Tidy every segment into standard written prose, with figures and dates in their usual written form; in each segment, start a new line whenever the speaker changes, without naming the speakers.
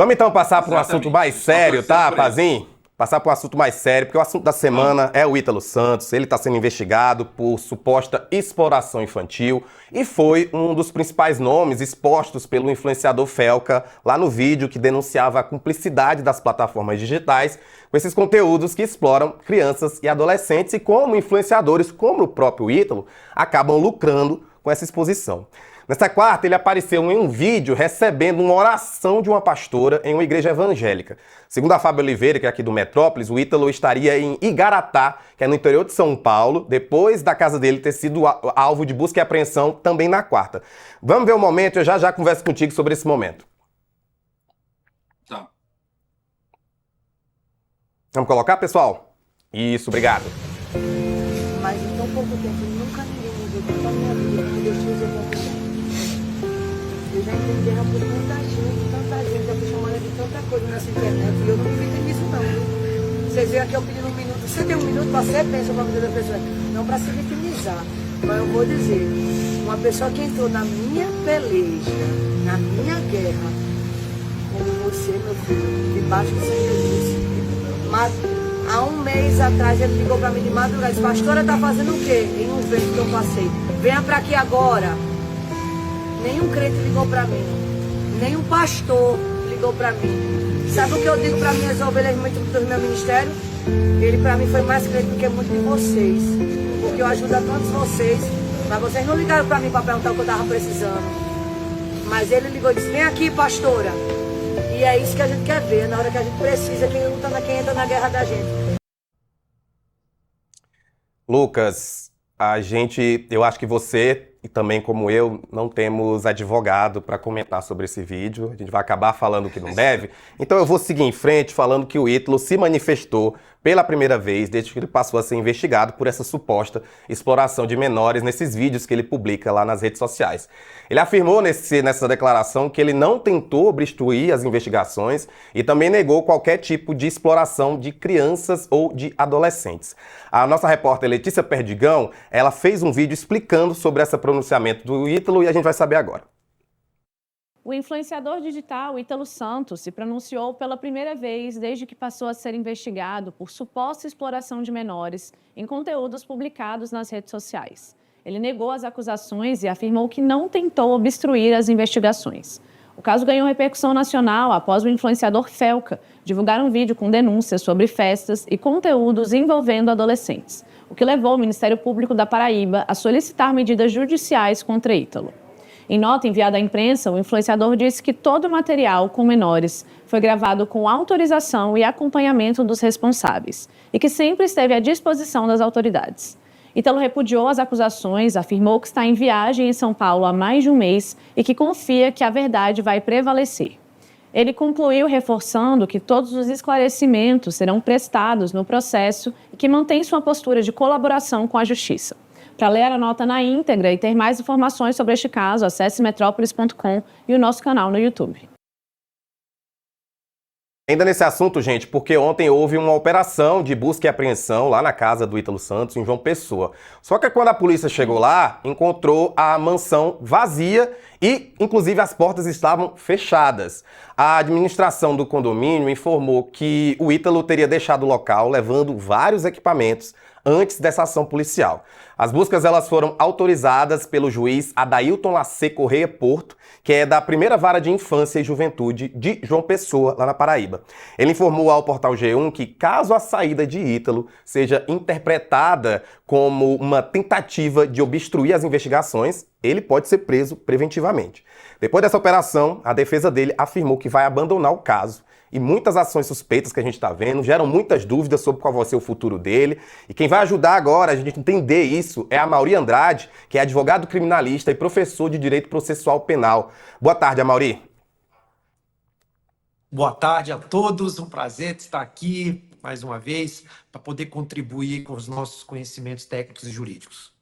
Vamos então passar para um assunto
Exatamente.
mais
Isso não
sério,
pode ser
tá,
preso.
Pazinho? Passar para um assunto mais sério, porque o assunto da semana é o Ítalo Santos. Ele está sendo investigado por suposta exploração infantil e foi um dos principais nomes expostos pelo influenciador Felca lá no vídeo que denunciava a cumplicidade das plataformas digitais com esses conteúdos que exploram crianças e adolescentes e como influenciadores, como o próprio Ítalo, acabam lucrando com essa exposição. Nesta quarta, ele apareceu em um vídeo recebendo uma oração de uma pastora em uma igreja evangélica. Segundo a Fábio Oliveira, que é aqui do Metrópolis, o Ítalo estaria em Igaratá, que é no interior de São Paulo, depois da casa dele ter sido alvo de busca e apreensão também na quarta. Vamos ver o momento, eu já converso contigo sobre esse momento.
Tá.
Vamos colocar, pessoal? Isso, obrigado.
Mas em tão pouco tempo, nunca ninguém mudou tanto a minha vida como Deus fez a minha vida. Eu já entendi por tanta gente, já fui chamada de tanta coisa nessa internet. E eu não me vitem nisso não, viu? Vocês veem aqui eu pedindo um minuto. Você tem um minuto para ser pensa para a vida da pessoa. Não para se vitimizar. Mas eu vou dizer, uma pessoa que entrou na minha peleja, na minha guerra, como você, meu filho, debaixo do seu mas há um mês atrás ele ligou para mim de madrugada e disse, pastora, tá fazendo o quê? Em um vento que eu passei. Venha para aqui agora. Nenhum crente ligou para mim. Nenhum pastor ligou para mim. Sabe o que eu digo para minhas ovelhas muito do meu ministério? Ele para mim foi mais crente do que muito de vocês. Porque eu ajudo a todos vocês. Mas vocês não ligaram para mim para perguntar o que eu estava precisando. Mas ele ligou e disse, vem aqui, pastora. E é isso que a gente quer ver, na hora que a gente precisa, quem entra na guerra da gente.
Lucas, eu acho que você e também como eu, não temos advogado para comentar sobre esse vídeo. A gente vai acabar falando que não deve. Então eu vou seguir em frente falando que o Ítalo se manifestou pela primeira vez desde que ele passou a ser investigado por essa suposta exploração de menores nesses vídeos que ele publica lá nas redes sociais. Ele afirmou nessa declaração que ele não tentou obstruir as investigações e também negou qualquer tipo de exploração de crianças ou de adolescentes. A nossa repórter Letícia Perdigão, ela fez um vídeo explicando sobre esse pronunciamento do Ítalo e a gente vai saber agora.
O influenciador digital Ítalo Santos se pronunciou pela primeira vez desde que passou a ser investigado por suposta exploração de menores em conteúdos publicados nas redes sociais. Ele negou as acusações e afirmou que não tentou obstruir as investigações. O caso ganhou repercussão nacional após o influenciador Felca divulgar um vídeo com denúncias sobre festas e conteúdos envolvendo adolescentes, o que levou o Ministério Público da Paraíba a solicitar medidas judiciais contra Ítalo. Em nota enviada à imprensa, o influenciador disse que todo o material com menores foi gravado com autorização e acompanhamento dos responsáveis e que sempre esteve à disposição das autoridades. Ítalo repudiou as acusações, afirmou que está em viagem em São Paulo há mais de um mês e que confia que a verdade vai prevalecer. Ele concluiu reforçando que todos os esclarecimentos serão prestados no processo e que mantém sua postura de colaboração com a Justiça. Para ler a nota na íntegra e ter mais informações sobre este caso, acesse metrópolis.com e o nosso canal no YouTube.
Ainda nesse assunto, gente, porque ontem houve uma operação de busca e apreensão lá na casa do Ítalo Santos, em João Pessoa. Só que quando a polícia chegou lá, encontrou a mansão vazia e, inclusive, as portas estavam fechadas. A administração do condomínio informou que o Ítalo teria deixado o local levando vários equipamentos antes dessa ação policial. As buscas elas foram autorizadas pelo juiz Adailton Lacê Correia Porto, que é da primeira vara de infância e juventude de João Pessoa, lá na Paraíba. Ele informou ao portal G1 que caso a saída de Ítalo seja interpretada como uma tentativa de obstruir as investigações, ele pode ser preso preventivamente. Depois dessa operação, a defesa dele afirmou que vai abandonar o caso. E muitas ações suspeitas que a gente está vendo geram muitas dúvidas sobre qual vai ser o futuro dele. E quem vai ajudar agora a gente entender isso é a Amaury Andrade, que é advogado criminalista e professor de Direito Processual Penal. Boa tarde, Amaury.
Boa tarde a todos, um prazer estar aqui mais uma vez para poder contribuir com os nossos conhecimentos técnicos e jurídicos.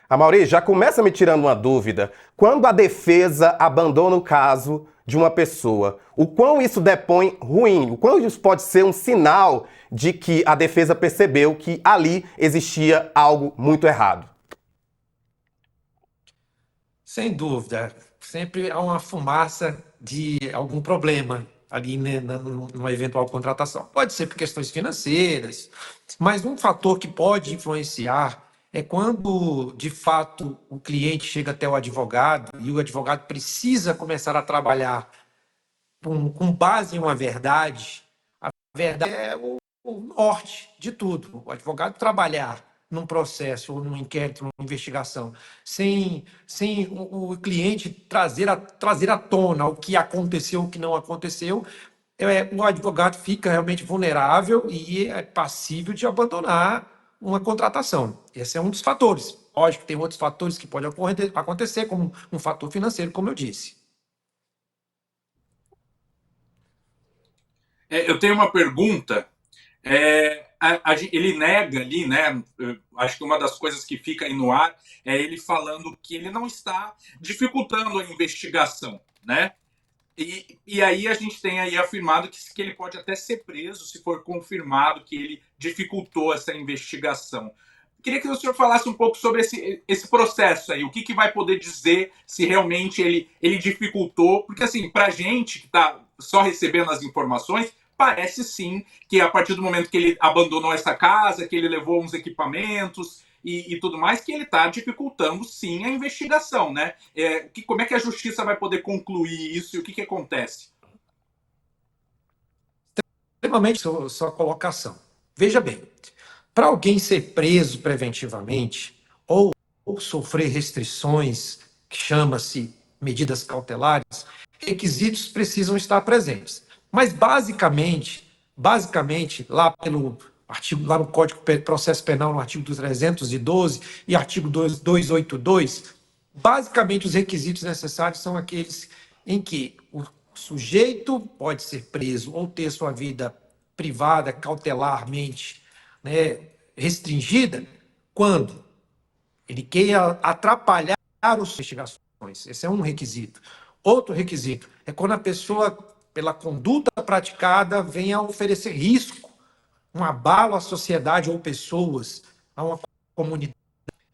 Amaury, já começa me tirando uma dúvida. Quando a defesa abandona o caso de uma pessoa, o quão isso depõe ruim? O quão isso pode ser um sinal de que a defesa percebeu que ali existia algo muito errado?
Sem dúvida, sempre há uma fumaça de algum problema ali, né, numa eventual contratação. Pode ser por questões financeiras, mas um fator que pode influenciar é quando, de fato, o cliente chega até o advogado e o advogado precisa começar a trabalhar com base em uma verdade. A verdade é o norte de tudo. O advogado trabalhar num processo, ou num inquérito, numa investigação, sem o cliente trazer à tona o que aconteceu, o que não aconteceu, o advogado fica realmente vulnerável e é passível de abandonar uma contratação. Esse é um dos fatores. Lógico que tem outros fatores que podem acontecer, como um fator financeiro, como eu disse.
Eu tenho uma pergunta. Ele nega ali, né? Acho que uma das coisas que fica aí no ar é ele falando que ele não está dificultando a investigação, né? E aí a gente tem aí afirmado que ele pode até ser preso se for confirmado que ele dificultou essa investigação. Queria que o senhor falasse um pouco sobre esse processo aí, o que vai poder dizer se realmente ele dificultou, porque assim, para a gente que está só recebendo as informações, parece sim que a partir do momento que ele abandonou essa casa, que ele levou uns equipamentos e tudo mais, que ele está dificultando sim a investigação, né? Como é que a justiça vai poder concluir isso e o que acontece?
Extremamente sua colocação. Veja bem, para alguém ser preso preventivamente ou sofrer restrições, que chama-se medidas cautelares, requisitos precisam estar presentes. Mas basicamente, lá no Código de Processo Penal, no artigo 312 e artigo 282, basicamente os requisitos necessários são aqueles em que o sujeito pode ser preso ou ter sua vida privada cautelarmente, né, restringida quando ele queira atrapalhar as investigações. Esse é um requisito. Outro requisito é quando a pessoa, pela conduta praticada, venha a oferecer risco, um abalo à sociedade ou pessoas, a uma comunidade.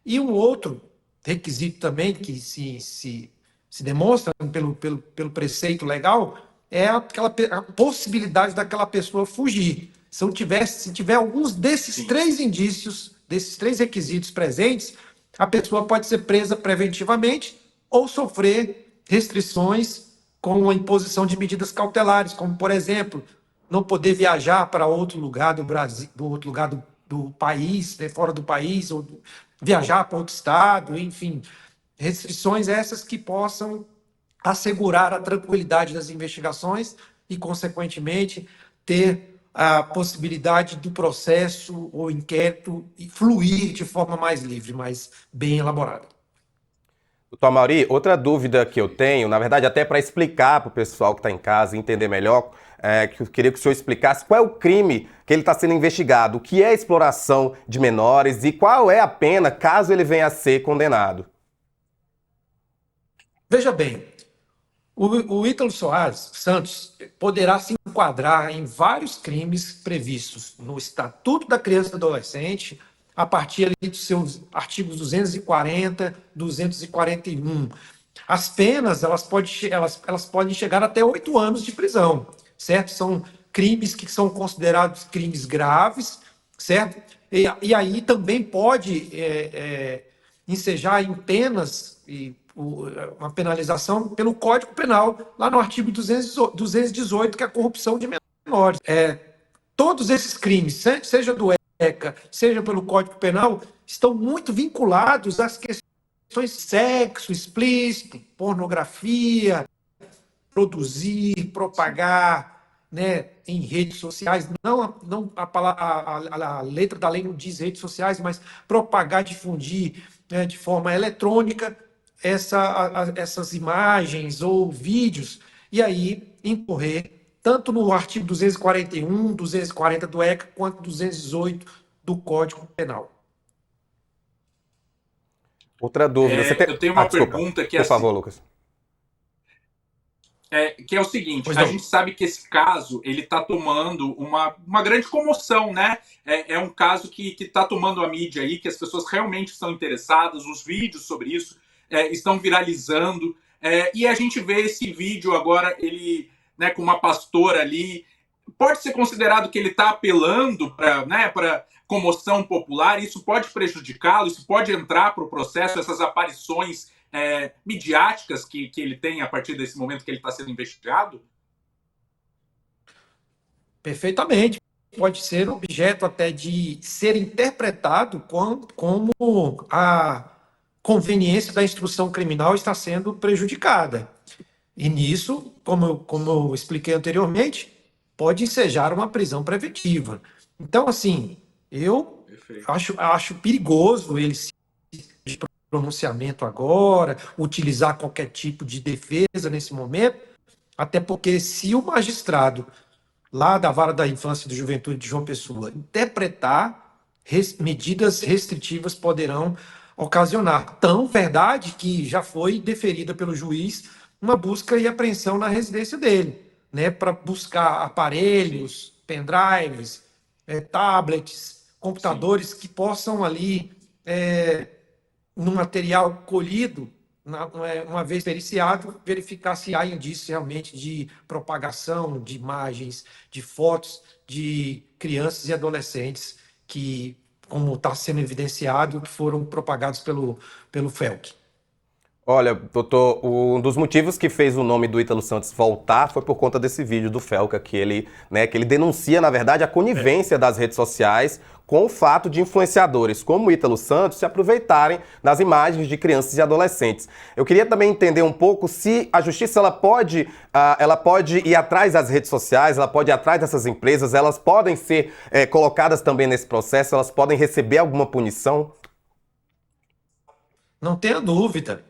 E um outro requisito também que se demonstra pelo preceito legal é a possibilidade daquela pessoa fugir. Se tiver alguns desses três indícios, desses três requisitos presentes, a pessoa pode ser presa preventivamente ou sofrer restrições com a imposição de medidas cautelares, como, por exemplo, não poder viajar para outro lugar do Brasil, do país, né, fora do país, ou viajar para outro estado, enfim, restrições essas que possam assegurar a tranquilidade das investigações e, consequentemente, ter a possibilidade do processo ou inquérito fluir de forma mais livre, mais bem elaborada.
Doutor Amaury, outra dúvida que eu tenho, na verdade até para explicar para o pessoal que está em casa entender melhor, que eu queria que o senhor explicasse qual é o crime que ele está sendo investigado, o que é exploração de menores e qual é a pena caso ele venha a ser condenado.
Veja bem, o Ítalo Soares Santos poderá se enquadrar em vários crimes previstos no Estatuto da Criança e do Adolescente, a partir ali dos seus artigos 240, 241. As penas elas podem chegar até 8 anos de prisão, certo? São crimes que são considerados crimes graves, certo? E aí também pode ensejar em penas uma penalização pelo Código Penal, lá no artigo 218, que é a corrupção de menores. Todos esses crimes, seja do ECA, seja pelo Código Penal, estão muito vinculados às questões de sexo explícito, pornografia, produzir, propagar, né, em redes sociais. Não a letra da lei não diz redes sociais, mas propagar, difundir, né, de forma eletrônica essas imagens ou vídeos, e aí incorrer tanto no artigo 241, 240 do ECA, quanto 218 do Código Penal.
Outra dúvida.
Eu tenho uma pergunta que é
por favor, Lucas.
Que é o seguinte, a gente sabe que esse caso ele está tomando uma grande comoção, né? É um caso que está tomando a mídia aí, que as pessoas realmente estão interessadas, os vídeos sobre isso estão viralizando, e a gente vê esse vídeo agora, ele né, com uma pastora ali, pode ser considerado que ele está apelando para, né, para comoção popular? Isso pode prejudicá-lo? Isso pode entrar para o processo, essas aparições midiáticas que ele tem a partir desse momento que ele está sendo investigado?
Perfeitamente. Pode ser objeto até de ser interpretado como a conveniência da instrução criminal está sendo prejudicada. E nisso, como eu expliquei anteriormente, pode ensejar uma prisão preventiva. Então, assim, eu acho perigoso ele se de pronunciamento agora, utilizar qualquer tipo de defesa nesse momento, até porque se o magistrado lá da Vara da Infância e da Juventude de João Pessoa interpretar, medidas restritivas poderão ocasionar. Tão verdade que já foi deferida pelo juiz uma busca e apreensão na residência dele, né, para buscar aparelhos, pendrives, tablets, computadores que possam ali, no material colhido, uma vez periciado, verificar se há indícios realmente de propagação de imagens, de fotos de crianças e adolescentes que, como está sendo evidenciado, que foram propagados pelo Felck.
Olha, doutor, um dos motivos que fez o nome do Ítalo Santos voltar foi por conta desse vídeo do Felca, que ele denuncia, na verdade, a conivência das redes sociais com o fato de influenciadores como o Ítalo Santos se aproveitarem das imagens de crianças e adolescentes. Eu queria também entender um pouco se a justiça ela pode ir atrás das redes sociais, ela pode ir atrás dessas empresas, elas podem ser colocadas também nesse processo, elas podem receber alguma punição?
Não tenha dúvida.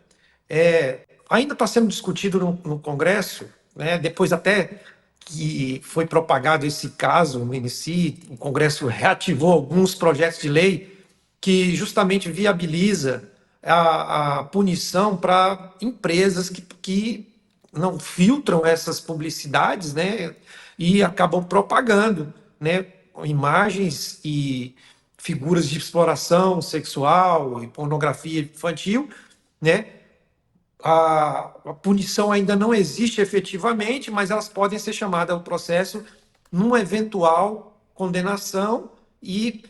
Ainda está sendo discutido no Congresso, né, depois até que foi propagado esse caso no INCI, o Congresso reativou alguns projetos de lei que justamente viabiliza a punição para empresas que não filtram essas publicidades, né, e acabam propagando, né, imagens e figuras de exploração sexual e pornografia infantil, né. A punição ainda não existe efetivamente, mas elas podem ser chamadas ao processo numa eventual condenação e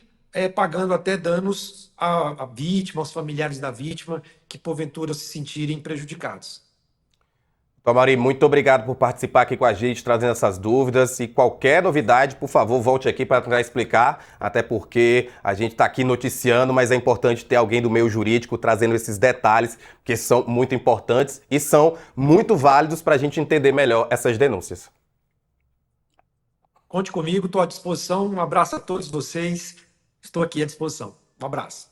pagando até danos à vítima, aos familiares da vítima, que porventura se sentirem prejudicados.
Amaury, muito obrigado por participar aqui com a gente, trazendo essas dúvidas. E qualquer novidade, por favor, volte aqui para tentar explicar, até porque a gente está aqui noticiando, mas é importante ter alguém do meio jurídico trazendo esses detalhes, que são muito importantes e são muito válidos para a gente entender melhor essas denúncias.
Conte comigo, estou à disposição. Um abraço a todos vocês. Estou aqui à disposição. Um abraço.